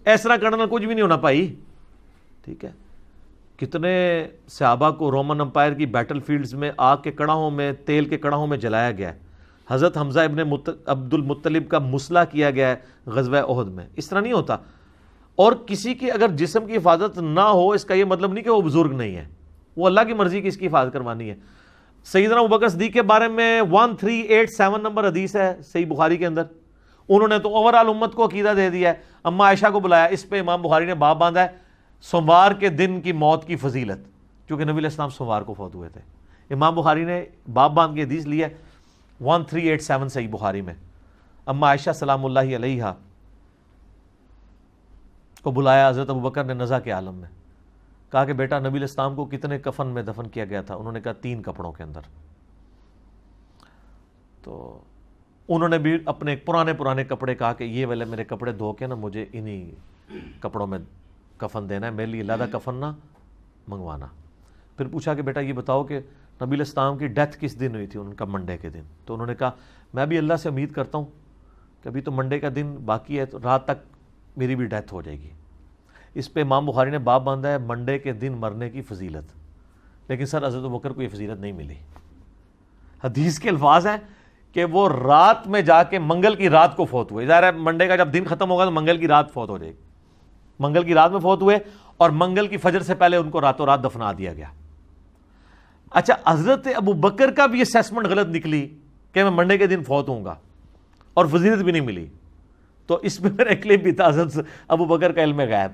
اس طرح کرنا کچھ بھی نہیں ہونا بھائی. ٹھیک ہے، کتنے صحابہ کو رومن امپائر کی بیٹل فیلڈز میں آگ کے کڑاہوں میں، تیل کے کڑاہوں میں جلایا گیا ہے. حضرت حمزہ ابن عبد المطلب کا مسلح کیا گیا ہے غزوہ احد میں. اس طرح نہیں ہوتا. اور کسی کی اگر جسم کی حفاظت نہ ہو اس کا یہ مطلب نہیں کہ وہ بزرگ نہیں ہے، وہ اللہ کی مرضی کی اس کی حفاظت کروانی ہے. سیدنا ابوبکر صدیق کے بارے میں 1387 نمبر حدیث ہے صحیح بخاری کے اندر. انہوں نے تو اوورال امت کو عقیدہ دے دیا ہے. اما عائشہ کو بلایا، اس پہ امام بخاری نے باب باندھا ہے سوموار کے دن کی موت کی فضیلت، کیونکہ نبی علیہ السلام سوموار کو فوت ہوئے تھے. امام بخاری نے باب باندھ کے حدیث لی ہے 1387 صحیح بخاری میں. اما عائشہ سلام اللہ علیہا کو بلایا حضرت ابوبکر نے نزا کے عالم میں، کہا کہ بیٹا نبی علیہ السلام کو کتنے کفن میں دفن کیا گیا تھا؟ انہوں نے کہا 3 کپڑوں کے اندر. تو انہوں نے بھی اپنے پرانے کپڑے کہا کہ یہ والے میرے کپڑے دھو کے نا مجھے انہی کپڑوں میں کفن دینا ہے، میرے لیے علیحدہ کفن نہ منگوانا. پھر پوچھا کہ بیٹا یہ بتاؤ کہ نبی علیہ السلام کی ڈیتھ کس دن ہوئی تھی؟ ان کا منڈے کے دن. تو انہوں نے کہا میں بھی اللہ سے امید کرتا ہوں کہ ابھی تو منڈے کا دن باقی ہے، تو رات تک میری بھی ڈیتھ ہو جائے گی. اس پہ امام بخاری نے باب باندھا ہے منڈے کے دن مرنے کی فضیلت. لیکن سر حضرت ابوبکر کو یہ فضیلت نہیں ملی. حدیث کے الفاظ ہیں کہ وہ رات میں جا کے منگل کی رات کو فوت ہوئے. ظاہر ہے منڈے کا جب دن ختم ہوگا تو منگل کی رات فوت ہو جائے گی. منگل کی رات میں فوت ہوئے اور منگل کی فجر سے پہلے ان کو راتوں رات دفنا دیا گیا. اچھا حضرت ابوبکر کا بھی اسیسمنٹ غلط نکلی کہ میں منڈے کے دن فوت ہوں گا اور فضیلت بھی نہیں ملی. تو اس میں میرا کلپ بھی تھا حضرت ابوبکر کا علم غیب،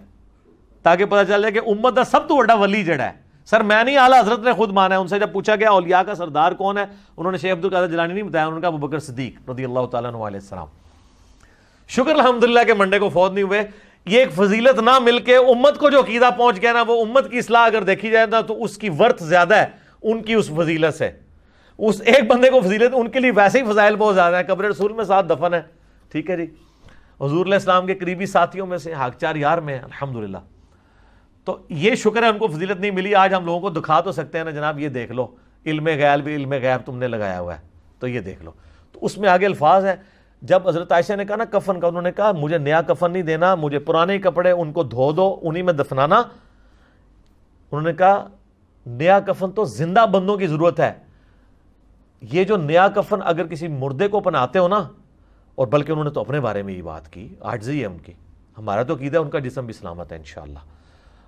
تاکہ پتہ چل جائے کہ امت کا سب تو بڑا ولی جڑا ہے. سر میں نہیں، اعلیٰ حضرت نے خود مانا ہے. ان سے جب پوچھا گیا اولیاء کا سردار کون ہے، انہوں نے شیخ عبد القادر جیلانی نہیں بتایا، انہوں نے کہا ابوبکر صدیق رضی اللہ تعالیٰ عنہ علیہ السلام. شکر الحمدللہ کہ منڈے کو فوت نہیں ہوئے. یہ ایک فضیلت نہ مل کے امت کو جو عقیدہ پہنچ گیا نا، وہ امت کی اصلاح اگر دیکھی جائے نا تو اس کی ورث زیادہ ہے ان کی اس فضیلت سے. اس ایک بندے کو فضیلت، ان کے لیے ویسے ہی فضائل بہت زیادہ ہیں. قبر رسول میں 7 دفن ہے. ٹھیک ہے جی، حضور علیہ السلام کے قریبی ساتھیوں میں سے حق 4 یار میں الحمدللہ. تو یہ شکر ہے ان کو فضیلت نہیں ملی. آج ہم لوگوں کو دکھا تو سکتے ہیں نا جناب، یہ دیکھ لو علم غیب بھی، علم غیب تم نے لگایا ہوا ہے تو یہ دیکھ لو. تو اس میں آگے الفاظ ہیں، جب حضرت عائشہ نے کہا نا کفن کا، انہوں نے کہا مجھے نیا کفن نہیں دینا، مجھے پرانے کپڑے ان کو دھو دو، انہی میں دفنانا. انہوں نے کہا نیا کفن تو زندہ بندوں کی ضرورت ہے. یہ جو نیا کفن اگر کسی مردے کو پہناتے ہو نا، اور بلکہ انہوں نے تو اپنے بارے میں یہ بات کی، عاجزی ہے ان کی. ہمارا تو عقیدہ ہے ان کا جسم بھی سلامت ہے انشاءاللہ.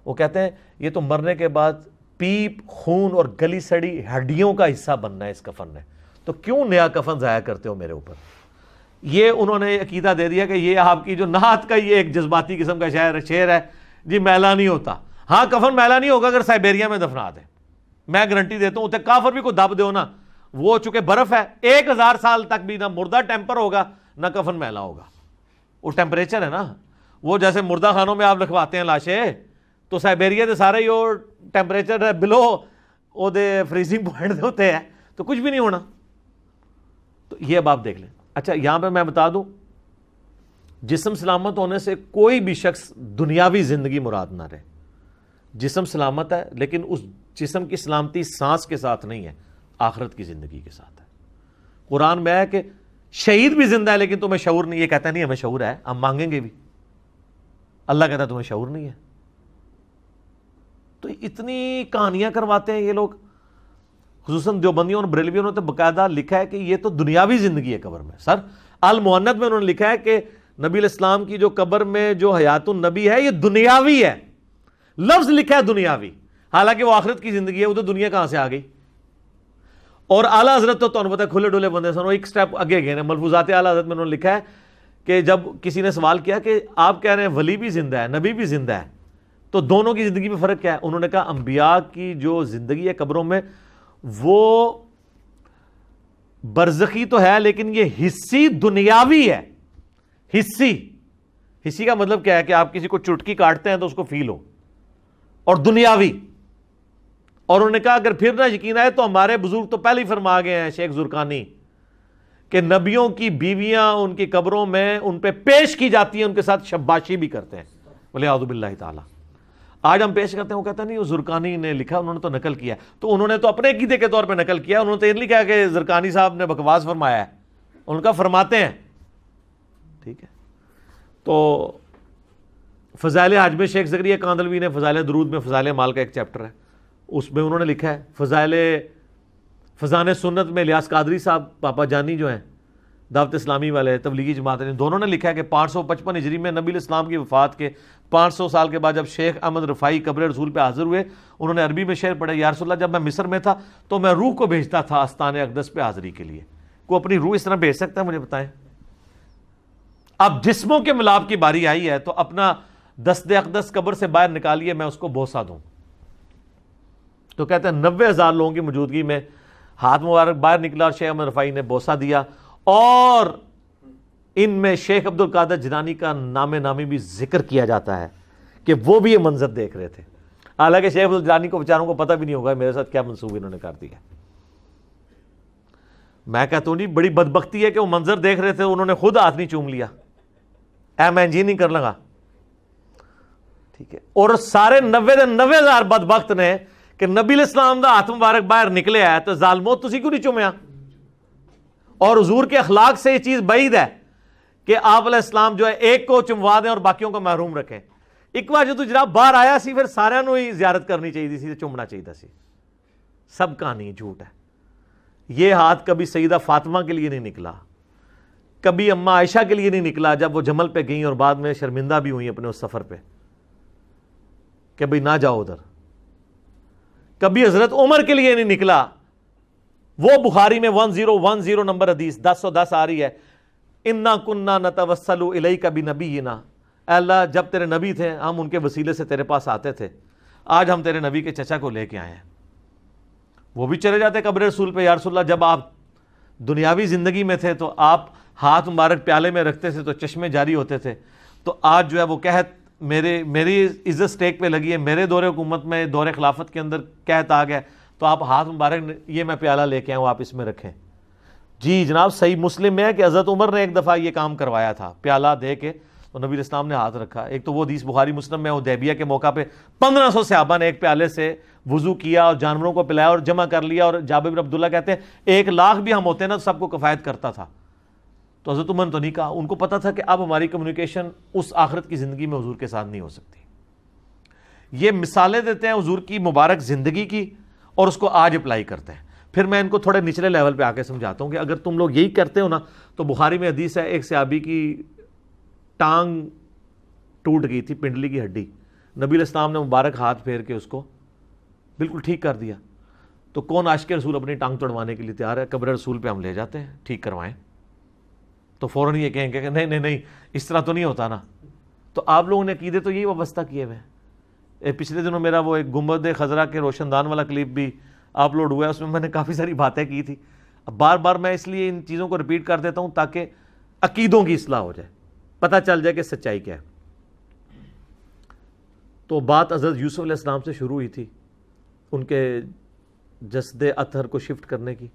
وہ کہتے ہیں یہ تو مرنے کے بعد پیپ، خون اور گلی سڑی ہڈیوں کا حصہ بننا ہے اس کفن نے، تو کیوں نیا کفن ضائع کرتے ہو میرے اوپر. یہ انہوں نے عقیدہ دے دیا کہ یہ آپ کی جو نعت کا یہ ایک جذباتی قسم کا شعر ہے جی، میلا نہیں ہوتا. ہاں کفن میلا نہیں ہوگا اگر سائبیریا میں دفنا دیں، میں گارنٹی دیتا ہوں. اتنے کافر بھی کو دب دو نا، وہ چونکہ برف ہے 1000 سال تک بھی نہ مردہ ٹیمپر ہوگا نہ کفن میلا ہوگا. وہ ٹیمپریچر ہے نا، وہ جیسے مردہ خانوں میں آپ لکھواتے ہیں لاشیں، تو سائبیریا دے سارے ہی وہ ٹیمپریچر بلو وہ دے فریزنگ پوائنٹ ہوتے ہیں، تو کچھ بھی نہیں ہونا. تو یہ اب آپ دیکھ لیں. اچھا یہاں پہ میں بتا دوں، جسم سلامت ہونے سے کوئی بھی شخص دنیاوی زندگی مراد نہ رہے. جسم سلامت ہے لیکن اس جسم کی سلامتی سانس کے ساتھ نہیں ہے، آخرت کی زندگی کے ساتھ ہے. قرآن میں ہے کہ شہید بھی زندہ ہے لیکن تمہیں شعور نہیں. یہ کہتا نہیں ہمیں شعور ہے، ہم مانگیں گے بھی. اللہ کہتا ہے تمہیں شعور نہیں ہے. تو اتنی کہانیاں کرواتے ہیں یہ لوگ، خصوصاً دیوبندیوں اور بریلویوں نے تو باقاعدہ لکھا ہے کہ یہ تو دنیاوی زندگی ہے قبر میں. سر المؤنث میں انہوں نے لکھا ہے کہ نبی علیہ السلام کی جو قبر میں جو حیات النبی ہے یہ دنیاوی ہے. لفظ لکھا ہے دنیاوی، حالانکہ وہ آخرت کی زندگی ہے. وہ تو دنیا کہاں سے آ گئی. اور اعلیٰ حضرت تو تمہیں پتہ ہے کھلے ڈولے بندے سن، ایک سٹیپ آگے گئے ہیں. ملفوظات اعلیٰ حضرت میں انہوں نے لکھا ہے کہ جب کسی نے سوال کیا کہ آپ کہہ رہے ہیں ولی بھی زندہ ہے نبی بھی زندہ ہے، تو دونوں کی زندگی میں فرق کیا ہے؟ انہوں نے کہا انبیاء کی جو زندگی ہے قبروں میں وہ برزخی تو ہے لیکن یہ حصی دنیاوی ہے. حصی کا مطلب کیا ہے کہ آپ کسی کو چٹکی کاٹتے ہیں تو اس کو فیل ہو، اور دنیاوی. اور انہوں نے کہا اگر پھر نہ یقین آئے تو ہمارے بزرگ تو پہلے ہی فرما گئے ہیں، شیخ زرقانی، کہ نبیوں کی بیویاں ان کی قبروں میں ان پہ پیش کی جاتی ہیں, ان کے ساتھ شباشی بھی کرتے ہیں, وَلِعَوْذُ بِاللَّهِ تعالیٰ. آج ہم پیش کرتے ہیں, وہ کہتا نہیں وہ زرقانی نے لکھا, انہوں نے تو نقل کیا. تو انہوں نے تو اپنے عقیدے کے طور پہ نقل کیا, انہوں نے تو یہ نہیں کہا کہ زرقانی صاحب نے بکواس فرمایا ہے, ان کا فرماتے ہیں. ٹھیک ہے, تو فضائل حج میں شیخ زکریا کاندلوی نے فضائل درود میں فضائل مال کا ایک چیپٹر ہے, اس میں انہوں نے لکھا ہے. فضان سنت میں الیاس قادری صاحب پاپا جانی جو ہیں دعوت اسلامی والے تبلیغی جماعت نے, دونوں نے لکھا ہے کہ 555 ہجری میں نبی الاسلام کی وفات کے 500 سال کے بعد جب شیخ احمد رفاعی قبر رسول پہ حاضر ہوئے, انہوں نے عربی میں شعر پڑھا, یا رسول اللہ جب میں مصر میں تھا تو میں روح کو بھیجتا تھا آستان اقدس پہ حاضری کے لیے. کوئی اپنی روح اس طرح بھیج سکتا ہے؟ مجھے بتائیں. اب جسموں کے ملاب کی باری آئی ہے تو اپنا دست اقدس قبر سے باہر نکالیے, میں اس کو بوسہ دوں. تو کہتے ہیں 90,000 لوگوں کی موجودگی میں ہاتھ مبارک باہر نکلا اور شیخ احمد رفاعی نے بوسہ دیا, اور ان میں شیخ عبد القادر جیلانی کا نام نامی بھی ذکر کیا جاتا ہے کہ وہ بھی یہ منظر دیکھ رہے تھے. حالانکہ شیخ عبد الجیلانی کو بیچاروں کو پتہ بھی نہیں ہوگا میرے ساتھ کیا منصوبہ انہوں نے کر دیا. میں کہتا ہوں نہیں, بڑی بدبختی ہے کہ وہ منظر دیکھ رہے تھے, انہوں نے خود ہاتھ نہیں چوم لیا, میں جی نہیں کر لگا. ٹھیک ہے, اور سارے 90,000 بدبخت نے کہ نبی الاسلام دا ہاتھ مبارک باہر نکلے ہے تو ظالمو تسی کیوں نہیں چومیا؟ اور حضور کے اخلاق سے یہ چیز بعید ہے کہ آپ علیہ السلام جو ہے ایک کو چموا دیں اور باقیوں کو محروم رکھیں. ایک بار جو جناب باہر آیا سی پھر سارے نو ہی زیارت کرنی چاہیے سی, چومنا چاہیے سی. سب کہانی جھوٹ ہے. یہ ہاتھ کبھی سیدہ فاطمہ کے لیے نہیں نکلا, کبھی اماں عائشہ کے لیے نہیں نکلا جب وہ جمل پہ گئیں اور بعد میں شرمندہ بھی ہوئیں اپنے اس سفر پہ کہ بھئی نہ جاؤ ادھر. کبھی حضرت عمر کے لیے نہیں نکلا. وہ بخاری میں 1010 نمبر حدیث 1010 آ رہی ہے, انا کننا نتوسل الیک بنبینا, اے اللہ جب تیرے نبی تھے ہم ان کے وسیلے سے تیرے پاس آتے تھے, آج ہم تیرے نبی کے چچا کو لے کے آئے ہیں. وہ بھی چلے جاتے قبر رسول پہ, یا رسول اللہ جب آپ دنیاوی زندگی میں تھے تو آپ ہاتھ مبارک پیالے میں رکھتے تھے تو چشمے جاری ہوتے تھے, تو آج جو ہے وہ قحط میری عزت سٹیک پہ لگی ہے, میرے دور حکومت میں دور خلافت کے اندر قحط آ گیا, تو آپ ہاتھ مبارک یہ میں پیالہ لے کے آئے ہوں آپ اس میں رکھیں. جی جناب, صحیح مسلم میں ہے کہ حضرت عمر نے ایک دفعہ یہ کام کروایا تھا, پیالہ دے کے تو نبی اسلام نے ہاتھ رکھا. ایک تو وہ حدیث بخاری مسلم میں حدیبیہ کے موقع پہ 1500 صحابہ نے ایک پیالے سے وضو کیا اور جانوروں کو پلایا اور جمع کر لیا, اور جابر بن عبداللہ کہتے ہیں 1,00,000 بھی ہم ہوتے نا تو سب کو کفایت کرتا تھا. تو حضرت عمر نے تو نہیں کہا, ان کو پتا تھا کہ اب ہماری کمیونیکیشن اس آخرت کی زندگی میں حضور کے ساتھ نہیں ہو سکتی. یہ مثالیں دیتے ہیں حضور کی مبارک زندگی کی اور اس کو آج اپلائی کرتے ہیں. پھر میں ان کو تھوڑے نچلے لیول پہ آ کے سمجھاتا ہوں کہ اگر تم لوگ یہی کرتے ہو نا, تو بخاری میں حدیث ہے ایک صحابی کی ٹانگ ٹوٹ گئی تھی, پنڈلی کی ہڈی, نبی علیہ السلام نے مبارک ہاتھ پھیر کے اس کو بالکل ٹھیک کر دیا. تو کون عاشق رسول اپنی ٹانگ توڑوانے کے لیے تیار ہے؟ قبر رسول پہ ہم لے جاتے ہیں, ٹھیک کروائیں. تو فوراً یہ کہیں گے کہ نہیں اس طرح تو نہیں ہوتا نا. تو آپ لوگوں نے عقیدے تو یہی وابستہ کیے ہوئے. پچھلے دنوں میرا وہ ایک گنبد خضرا کے روشن دان والا کلپ بھی اپلوڈ ہوا ہے, اس میں نے کافی ساری باتیں کی تھی. اب بار بار میں اس لیے ان چیزوں کو ریپیٹ کر دیتا ہوں تاکہ عقیدوں کی اصلاح ہو جائے, پتہ چل جائے کہ سچائی کیا ہے. تو بات حضرت یوسف علیہ السلام سے شروع ہوئی تھی, ان کے جسد اطہر کو شفٹ کرنے کی.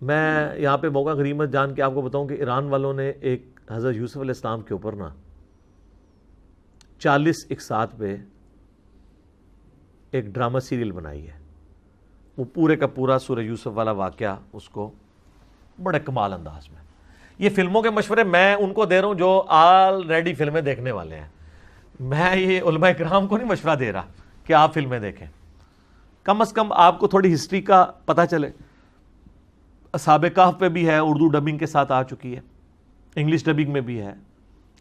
میں یہاں پہ موقع غنیمت جان کے آپ کو بتاؤں کہ ایران والوں نے ایک حضرت یوسف علیہ السلام کے اوپر نا 40 اقساط پہ ایک ڈرامہ سیریل بنائی ہے. وہ پورے کا پورا سورہ یوسف والا واقعہ اس کو بڑے کمال انداز میں. یہ فلموں کے مشورے میں ان کو دے رہا ہوں جو آلریڈی فلمیں دیکھنے والے ہیں. میں یہ علماء کرام کو نہیں مشورہ دے رہا کہ آپ فلمیں دیکھیں. کم از کم آپ کو تھوڑی ہسٹری کا پتہ چلے. اصحاب کہف پہ بھی ہے, اردو ڈبنگ کے ساتھ آ چکی ہے, انگلش ڈبنگ میں بھی ہے,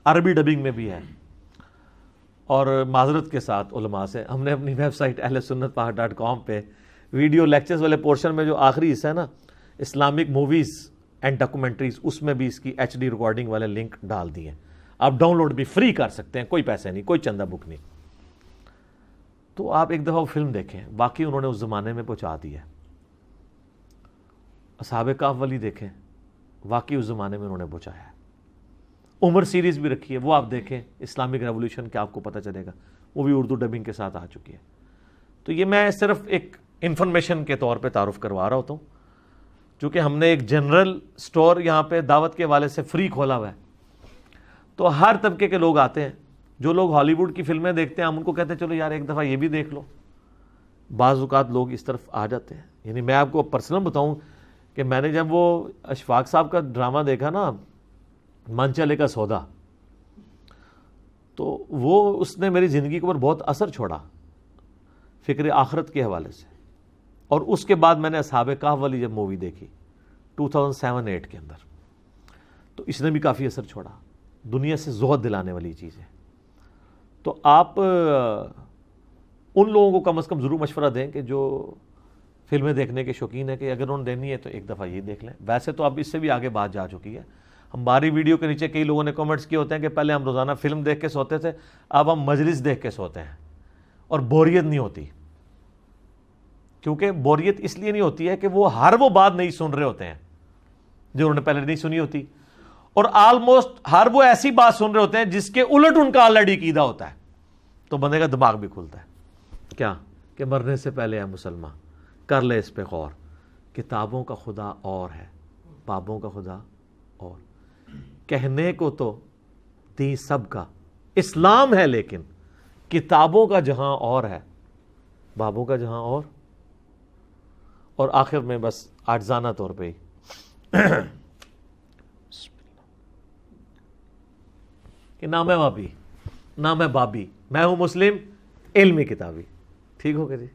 عربی ڈبنگ میں بھی ہے. اور معذرت کے ساتھ علماء سے ہم نے اپنی ویب سائٹ ahlsunnatpahar.com پہ ویڈیو لیکچرز والے پورشن میں جو آخری حصہ ہے نا اسلامک موویز اینڈ ڈاکومنٹریز, اس میں بھی اس کی HD ریکارڈنگ والے لنک ڈال دیے. آپ ڈاؤن لوڈ بھی فری کر سکتے ہیں, کوئی پیسے نہیں, کوئی چندہ بک نہیں. تو آپ ایک دفعہ وہ فلم دیکھیں, باقی انہوں نے اس زمانے میں پہنچا دیا. اصحاب کہف والی دیکھیں, واقعی اس زمانے میں انہوں نے پہنچایا ہے. عمر سیریز بھی رکھی ہے, وہ آپ دیکھیں, اسلامک ریولوشن کے آپ کو پتہ چلے گا, وہ بھی اردو ڈبنگ کے ساتھ آ چکی ہے. تو یہ میں صرف ایک انفارمیشن کے طور پہ تعارف کروا رہا ہوتا ہوں. چونکہ ہم نے ایک جنرل سٹور یہاں پہ دعوت کے حوالے سے فری کھولا ہوا ہے، تو ہر طبقے کے لوگ آتے ہیں. جو لوگ ہالی ووڈ کی فلمیں دیکھتے ہیں ہم ان کو کہتے ہیں چلو یار ایک دفعہ یہ بھی دیکھ لو. بعض اوقات لوگ اس طرف آ جاتے ہیں. یعنی میں آپ کو پرسنل بتاؤں کہ میں نے جب وہ اشفاق صاحب کا ڈرامہ دیکھا نا من چلے کا سودا، تو وہ اس نے میری زندگی کے اوپر بہت اثر چھوڑا فکر آخرت کے حوالے سے. اور اس کے بعد میں نے اصحاب کہف والی جب مووی دیکھی 2007-8 کے اندر، تو اس نے بھی کافی اثر چھوڑا. دنیا سے زہد دلانے والی چیز ہے. تو آپ ان لوگوں کو کم از کم ضرور مشورہ دیں کہ جو فلمیں دیکھنے کے شوقین ہیں کہ اگر انہوں نے دینی ہے تو ایک دفعہ یہ دیکھ لیں. ویسے تو اب اس سے بھی آگے بات جا چکی ہے. ہماری ویڈیو کے نیچے کئی لوگوں نے کمنٹس کیے ہوتے ہیں کہ پہلے ہم روزانہ فلم دیکھ کے سوتے تھے، اب ہم مجلس دیکھ کے سوتے ہیں اور بوریت نہیں ہوتی. کیونکہ بوریت اس لیے نہیں ہوتی ہے کہ وہ بات نہیں سن رہے ہوتے ہیں جو انہوں نے پہلے نہیں سنی ہوتی، اور آلموسٹ وہ ایسی بات سن رہے ہوتے ہیں جس کے الٹ ان کا آلریڈی عقیدہ ہوتا ہے. تو بندے کا دماغ بھی کھلتا ہے. کیا کہ مرنے سے پہلے ہے مسلمان، کر لے اس پہ غور. کتابوں کا خدا اور ہے، بابوں کا خدا اور. کہنے کو تو دین سب کا اسلام ہے، لیکن کتابوں کا جہاں اور ہے، بابوں کا جہاں اور. اور آخر میں بس عاجزانہ طور پہ کہ نہ میں وابی نہ میں بابی، میں ہوں مسلم علمی کتابی. ٹھیک ہو گیا جی.